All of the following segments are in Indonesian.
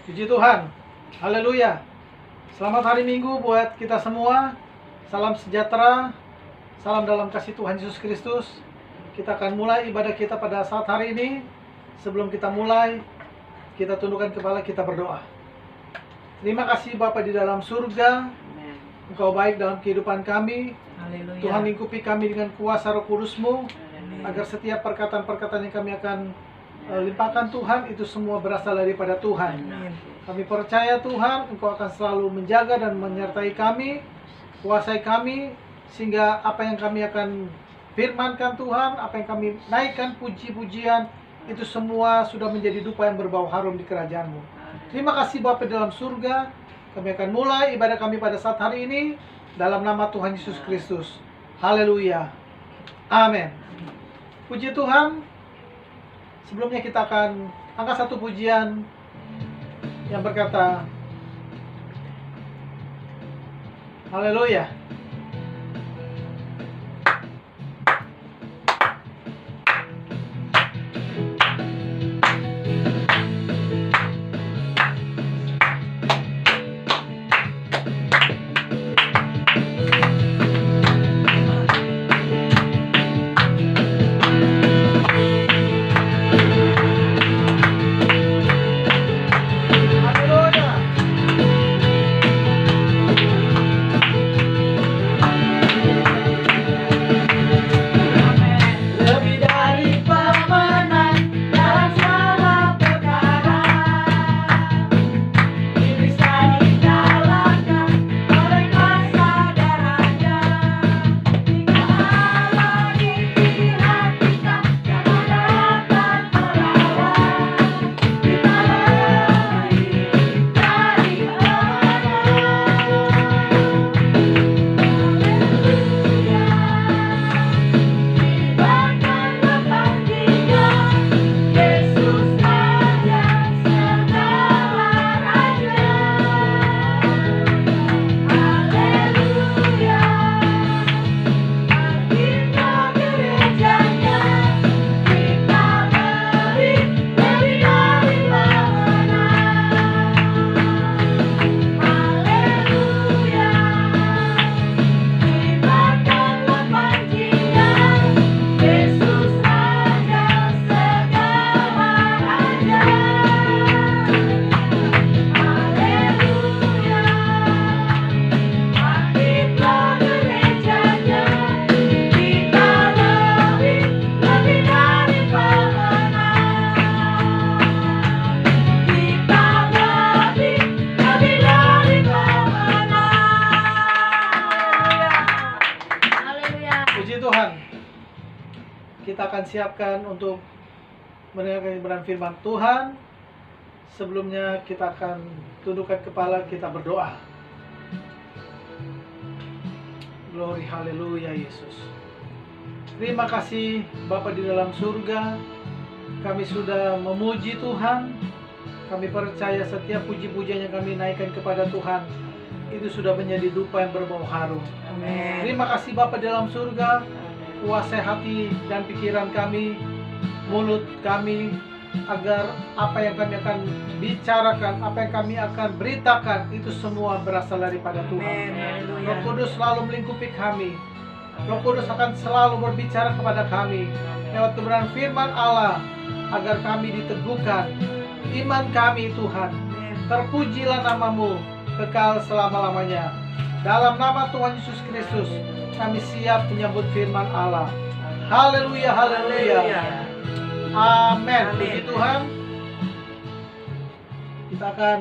Puji Tuhan. Haleluya. Selamat hari Minggu buat kita semua. Salam sejahtera. Salam dalam kasih Tuhan Yesus Kristus. Kita akan mulai ibadah kita pada saat hari ini. Sebelum kita mulai, kita tundukkan kepala, kita berdoa. Terima kasih Bapa di dalam surga. Engkau baik dalam kehidupan kami. Haleluya. Tuhan lingkupi kami dengan kuasa Roh Kudus-Mu, agar setiap perkataan-perkataan yang kami akan limpahkan Tuhan, itu semua berasal daripada Tuhan. Amin. Kami percaya Tuhan, Engkau akan selalu menjaga dan menyertai kami, kuasai kami, sehingga apa yang kami akan firmankan Tuhan, apa yang kami naikkan puji-pujian, itu semua sudah menjadi dupa yang berbau harum di kerajaan-Mu. Terima kasih Bapa dalam surga. Kami akan mulai ibadah kami pada saat hari ini dalam nama Tuhan Yesus Kristus. Haleluya. Amin. Puji Tuhan. Sebelumnya kita akan angkat satu pujian yang berkata, Haleluya. Kita akan siapkan untuk mendengarkan kebenaran firman Tuhan. Sebelumnya kita akan tundukkan kepala, kita berdoa. Glory, haleluya Yesus. Terima kasih Bapa di dalam surga. Kami sudah memuji Tuhan. Kami percaya setiap puji-pujian yang kami naikkan kepada Tuhan, itu sudah menjadi dupa yang berbau harum. Amin. Terima kasih Bapa di dalam surga. Kuasai hati dan pikiran kami, mulut kami, agar apa yang kami akan bicarakan, apa yang kami akan beritakan, itu semua berasal daripada Tuhan. Amin. Roh Kudus selalu melingkupi kami. Roh Kudus akan selalu berbicara kepada kami lewat kebenaran firman Allah, agar kami diteguhkan iman kami Tuhan. Terpujilah namamu kekal selama-lamanya. Dalam nama Tuhan Yesus Kristus, kami siap menyambut firman Allah. Haleluya, haleluya. Amin. Puji Tuhan. Kita akan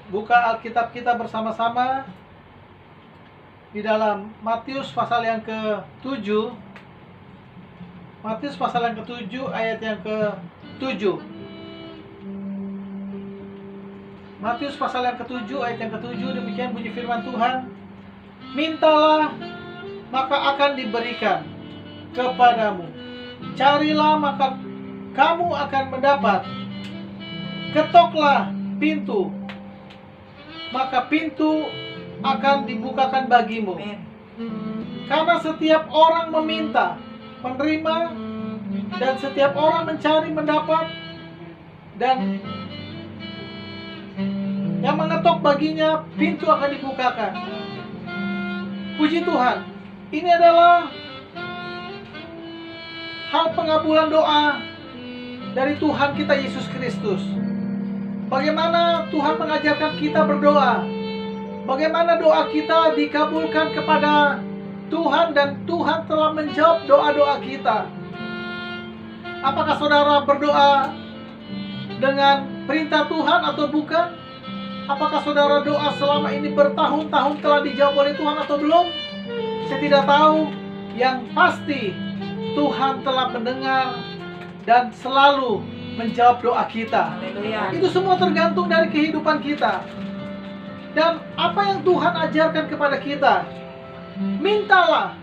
buka Alkitab kita bersama-sama di dalam Matius pasal yang ke-7. Matius pasal yang ke-7 ayat yang ke-7. Matius pasal yang ke-7 ayat yang ke-7, demikian bunyi firman Tuhan. Mintalah maka akan diberikan kepadamu. Carilah maka kamu akan mendapat. Ketoklah pintu, maka pintu akan dibukakan bagimu. Karena setiap orang meminta, menerima, dan setiap orang mencari, mendapat, dan Yang mengetok baginya pintu akan dibukakan. Puji Tuhan. Ini adalah hal pengabulan doa dari Tuhan kita Yesus Kristus. Bagaimana Tuhan mengajarkan kita berdoa. Bagaimana doa kita dikabulkan kepada Tuhan dan Tuhan telah menjawab doa-doa kita. Apakah saudara berdoa dengan perintah Tuhan atau bukan? Apakah saudara doa selama ini bertahun-tahun telah dijawab oleh Tuhan atau belum? Saya tidak tahu. Yang pasti Tuhan telah mendengar dan selalu menjawab doa kita. Haleluya. Itu semua tergantung dari kehidupan kita. Dan apa yang Tuhan ajarkan kepada kita, mintalah,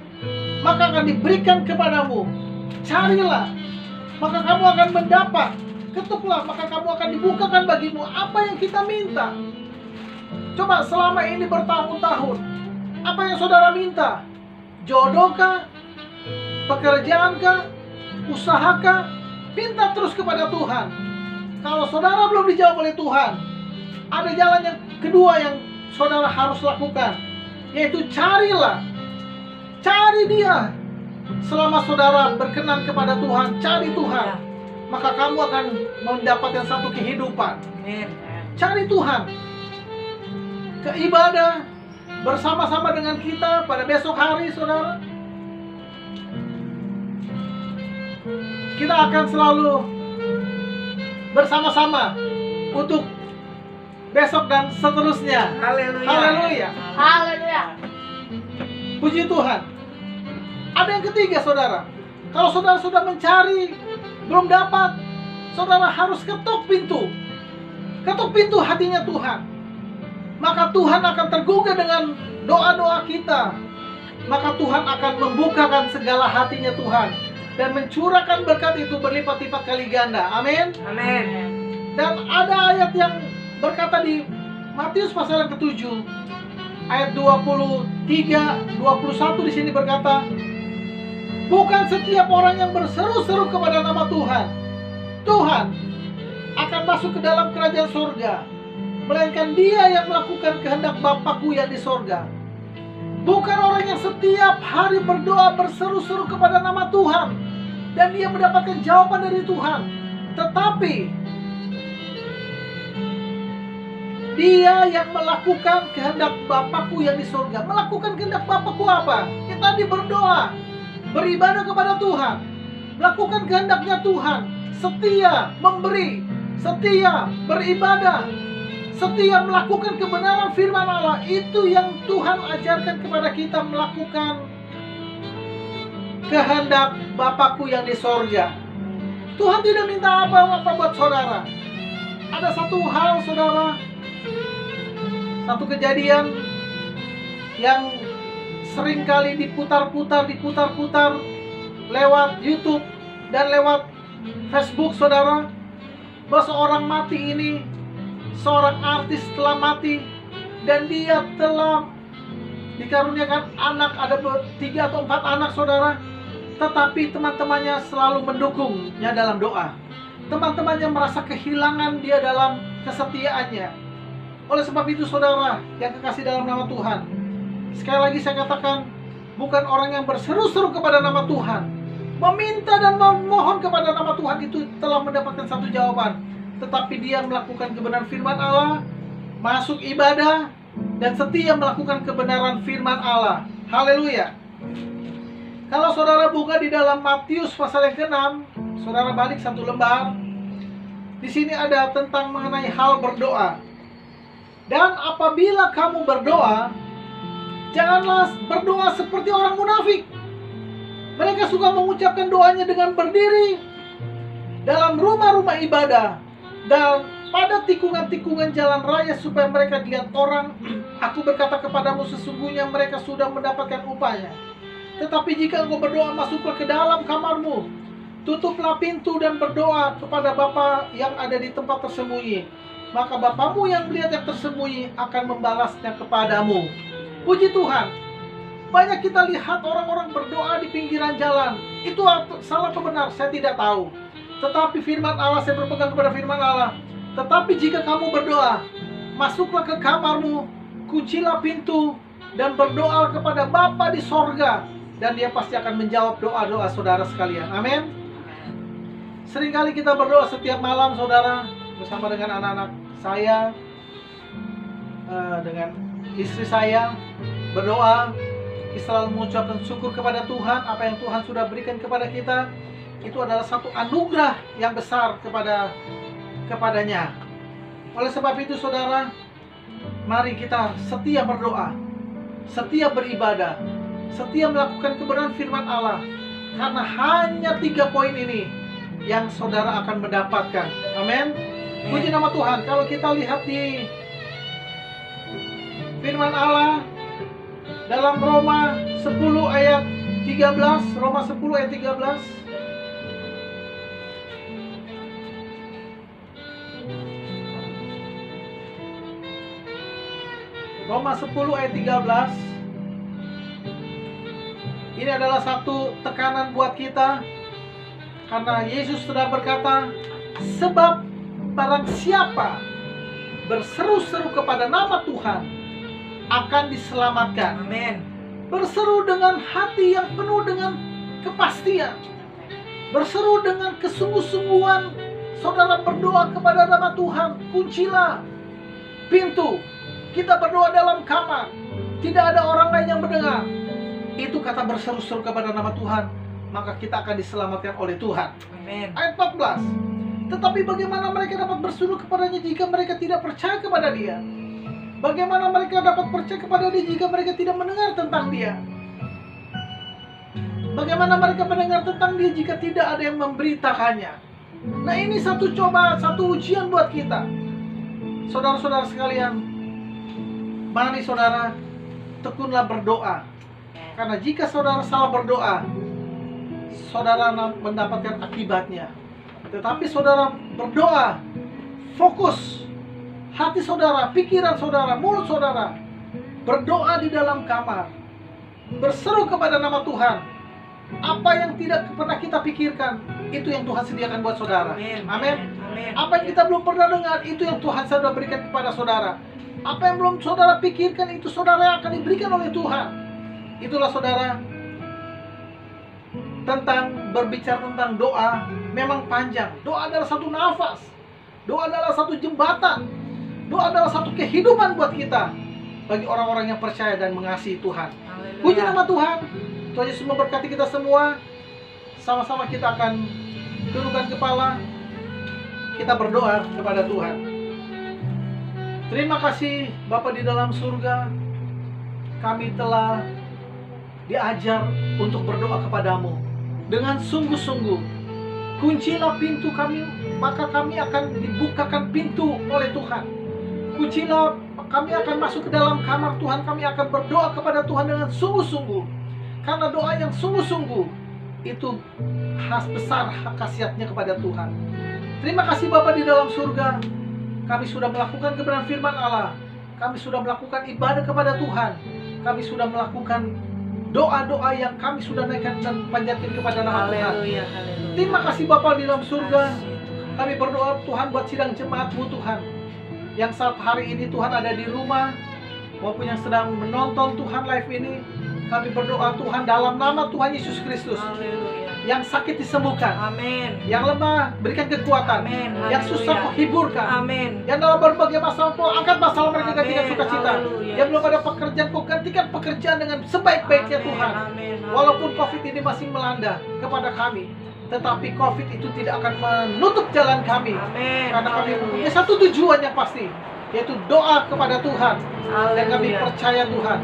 maka akan diberikan kepadamu. Carilah, maka kamu akan mendapat. Ketuklah, maka kamu akan dibukakan bagimu apa yang kita minta. Coba selama ini bertahun-tahun, apa yang saudara minta? Jodohkah? Pekerjaankah? Usahakah? Minta terus kepada Tuhan. Kalau saudara belum dijawab oleh Tuhan, ada jalan yang kedua yang saudara harus lakukan, yaitu carilah. Cari Dia. Selama saudara berkenan kepada Tuhan, cari Tuhan, maka kamu akan mendapatkan satu kehidupan. Cari Tuhan. Ke ibadah bersama-sama dengan kita pada besok hari, saudara. Kita akan selalu bersama-sama untuk besok dan seterusnya. Haleluya. Haleluya. Haleluya. Puji Tuhan. Ada yang ketiga, saudara. Kalau saudara sudah mencari, belum dapat, saudara harus ketuk pintu. Ketuk pintu hatinya Tuhan. Maka Tuhan akan tergugah dengan doa-doa kita. Maka Tuhan akan membukakan segala hatinya Tuhan dan mencurahkan berkat itu berlipat-lipat kali ganda. Amin. Amin. Dan ada ayat yang berkata di Matius pasal yang ke-7 ayat 23, 21 di sini berkata, bukan setiap orang yang berseru-seru kepada nama Tuhan akan masuk ke dalam kerajaan surga, melainkan dia yang melakukan kehendak Bapakku yang di surga. Bukan orang yang setiap hari berdoa berseru-seru kepada nama Tuhan dan dia mendapatkan jawaban dari Tuhan, tetapi dia yang melakukan kehendak Bapakku yang di surga. Melakukan kehendak Bapakku apa? Ya tadi berdoa, beribadah kepada Tuhan, melakukan kehendaknya Tuhan, setia memberi, setia beribadah, setia melakukan kebenaran firman Allah. Itu yang Tuhan ajarkan kepada kita, melakukan kehendak Bapakku yang di sorga. Tuhan tidak minta apa-apa buat saudara. Ada satu hal, saudara, satu kejadian yang seringkali diputar-putar lewat YouTube dan lewat Facebook, saudara, bahwa seorang mati ini, seorang artis telah mati dan dia telah dikaruniakan anak, ada 3 atau 4 anak, saudara. Tetapi teman-temannya selalu mendukungnya dalam doa. Teman-temannya merasa kehilangan dia dalam kesetiaannya. Oleh sebab itu, saudara yang kekasih dalam nama Tuhan, sekali lagi saya katakan, bukan orang yang berseru-seru kepada nama Tuhan, meminta dan memohon kepada nama Tuhan itu telah mendapatkan satu jawaban, tetapi dia melakukan kebenaran firman Allah, masuk ibadah, dan setia melakukan kebenaran firman Allah. Haleluya. Kalau saudara buka di dalam Matius pasal yang ke-6, saudara balik satu lembar. Di sini ada tentang mengenai hal berdoa. Dan apabila kamu berdoa, janganlah berdoa seperti orang munafik. Mereka suka mengucapkan doanya dengan berdiri dalam rumah-rumah ibadah dan pada tikungan-tikungan jalan raya supaya mereka dilihat orang. Aku berkata kepadamu, sesungguhnya mereka sudah mendapatkan upahnya. Tetapi jika engkau berdoa, masuklah ke dalam kamarmu, tutuplah pintu dan berdoa kepada Bapa yang ada di tempat tersembunyi. Maka Bapamu yang melihat yang tersembunyi akan membalasnya kepadamu. Puji Tuhan. Banyak kita lihat orang-orang berdoa di pinggiran jalan. Itu salah atau benar? Saya tidak tahu. Tetapi firman Allah, saya berpegang kepada firman Allah. Tetapi jika kamu berdoa, masuklah ke kamarmu, kuncilah pintu, dan berdoa kepada Bapa di sorga, dan Dia pasti akan menjawab doa-doa saudara sekalian. Amin. Seringkali kita berdoa setiap malam, saudara, bersama dengan anak-anak saya, dengan istri saya, berdoa. Kita selalu mengucapkan syukur kepada Tuhan. Apa yang Tuhan sudah berikan kepada kita, itu adalah satu anugerah yang besar kepadanya. Oleh sebab itu, saudara, mari kita setia berdoa, setia beribadah, setia melakukan kebenaran firman Allah. Karena hanya 3 poin ini yang saudara akan mendapatkan. Amin. Puji nama Tuhan. Kalau kita lihat di firman Allah dalam Roma 10 ayat 13, Roma 10 ayat 13. Roma 10 ayat 13. Ini adalah satu tekanan buat kita, karena Yesus sudah berkata, sebab barang siapa berseru-seru kepada nama Tuhan akan diselamatkan. Amin. Berseru dengan hati yang penuh dengan kepastian, berseru dengan kesungguh-sungguhan. Saudara berdoa kepada nama Tuhan, kuncilah pintu. Kita berdoa dalam kamar, tidak ada orang lain yang mendengar. Itu kata berseru-seru kepada nama Tuhan, maka kita akan diselamatkan oleh Tuhan. Amin. Ayat 14. Tetapi bagaimana mereka dapat berseru kepadanya jika mereka tidak percaya kepada Dia? Bagaimana mereka dapat percaya kepada Dia jika mereka tidak mendengar tentang Dia? Bagaimana mereka mendengar tentang Dia jika tidak ada yang memberitakannya? Nah, ini satu cobaan, satu ujian buat kita. Saudara-saudara sekalian, mari saudara tekunlah berdoa. Karena jika saudara salah berdoa, saudara mendapatkan akibatnya. Tetapi saudara berdoa, fokus hati saudara, pikiran saudara, mulut saudara, berdoa di dalam kamar, berseru kepada nama Tuhan. Apa yang tidak pernah kita pikirkan, itu yang Tuhan sediakan buat saudara. Amin. Apa yang kita belum pernah dengar, itu yang Tuhan sudah berikan kepada saudara. Apa yang belum saudara pikirkan, itu saudara yang akan diberikan oleh Tuhan. Itulah saudara, tentang berbicara tentang doa memang panjang. Doa adalah satu nafas, doa adalah satu jembatan, doa adalah satu kehidupan buat kita, bagi orang-orang yang percaya dan mengasihi Tuhan. Puji nama Tuhan. Tuhan Yesus memberkati kita semua. Sama-sama kita akan tundukkan kepala, kita berdoa kepada Tuhan. Terima kasih Bapa di dalam surga, kami telah diajar untuk berdoa kepadamu dengan sungguh-sungguh. Kuncilah pintu kami, maka kami akan dibukakan pintu oleh Tuhan. Kuncilah, kami akan masuk ke dalam kamar Tuhan, kami akan berdoa kepada Tuhan dengan sungguh-sungguh. Karena doa yang sungguh-sungguh itu khas besar khasiatnya kepada Tuhan. Terima kasih Bapa di dalam surga, kami sudah melakukan kebenaran firman Allah, kami sudah melakukan ibadah kepada Tuhan, kami sudah melakukan doa-doa yang kami sudah naikkan dan panjatkan kepada nama Tuhan. Terima kasih Bapa di dalam surga. Kami berdoa Tuhan buat sidang jemaat-Mu Tuhan, yang saat hari ini Tuhan ada di rumah, maupun yang sedang menonton Tuhan live ini. Kami berdoa Tuhan dalam nama Tuhan Yesus Kristus. Yang sakit disembuhkan. Amin. Yang lemah berikan kekuatan. Amin. Yang susah kau hiburkan. Amin. Yang dalam berbagai masalah kau angkat masalah mereka, gantikan sukacita. Haleluya. Yang belum ada pekerjaan kau gantikan pekerjaan dengan sebaik-baiknya Tuhan. Amin. Walaupun COVID ini masih melanda kepada kami, tetapi COVID itu tidak akan menutup jalan kami. Amin. Karena kami Haleluya. punya satu tujuan yang pasti, yaitu doa kepada Tuhan. Dan kami Haleluya. percaya Tuhan,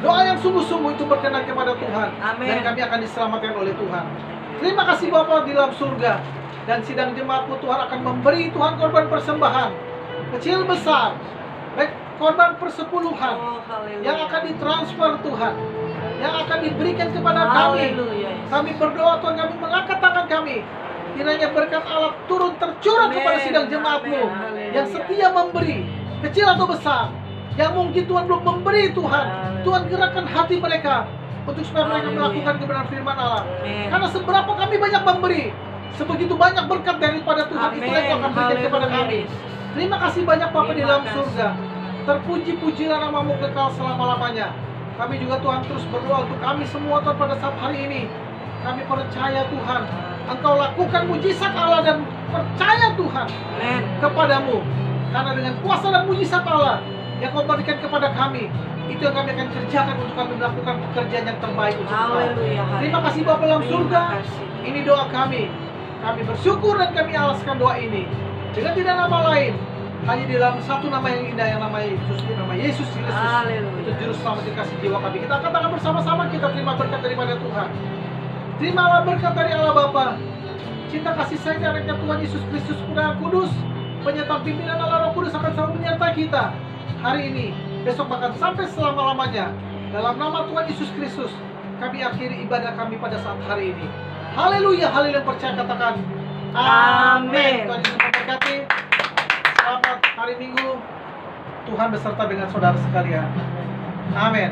doa yang sungguh-sungguh itu berkenan kepada Tuhan. Amin. Dan kami akan diselamatkan oleh Tuhan. Terima kasih Bapa di dalam surga. Dan sidang jemaat-Mu Tuhan akan memberi Tuhan korban persembahan, kecil besar, baik korban persepuluhan, Oh, haleluya. yang akan ditransfer Tuhan, yang akan diberikan kepada kami. Haleluya. Kami berdoa Tuhan, kami mengangkat tangan kami, kiranya berkat Allah turun tercurah Amin. kepada sidang jemaat-Mu Amin. yang setia memberi, kecil atau besar, yang mungkin Tuhan belum memberi Tuhan. Haleluya. Tuhan gerakkan hati mereka untuk supaya mereka Haleluya. melakukan kebenaran firman Allah. Amin. Karena seberapa kami banyak memberi, sebegitu banyak berkat daripada Tuhan, Amin. itulah yang akan berikan kepada kami. Haleluya. Terima kasih banyak Bapa di Terima dalam kasih. surga. Terpuji-pujilah namamu kekal selama-lamanya. Kami juga Tuhan terus berdoa untuk kami semua Tuhan pada saat hari ini. Kami percaya Tuhan, Engkau lakukan mujizat Allah dan percaya Tuhan Amin. kepadamu. Karena dengan kuasa dan mujizat Allah yang Kau berikan kepada kami, itu yang kami akan kerjakan untuk kami melakukan pekerjaan yang terbaik untuk Kau. Haleluya. Terima kasih Bapa dalam Terima surga. kasih. Ini doa kami. Kami bersyukur dan kami alaskan doa ini dengan tidak nama lain, hanya di dalam satu nama yang indah yang nama Yesus, nama Yesus Kristus. Haleluya. Itu juru selamat dikasih jiwa kami. Kita katakan bersama-sama, kita terima berkat daripada Tuhan. Terimalah berkat dari Allah Bapa, cinta kasih sayang anaknya Tuhan Yesus Kristus, Putra Kudus, penyertaan pimpinan Allah Roh Kudus akan selalu menyertai kita hari ini, besok bahkan sampai selama-lamanya. Dalam nama Tuhan Yesus Kristus, kami akhiri ibadah kami pada saat hari ini. Haleluya, haleluya, percaya katakan amin. Tuhan Yesus memberkati. Selamat hari Minggu. Tuhan beserta dengan saudara sekalian. Amin.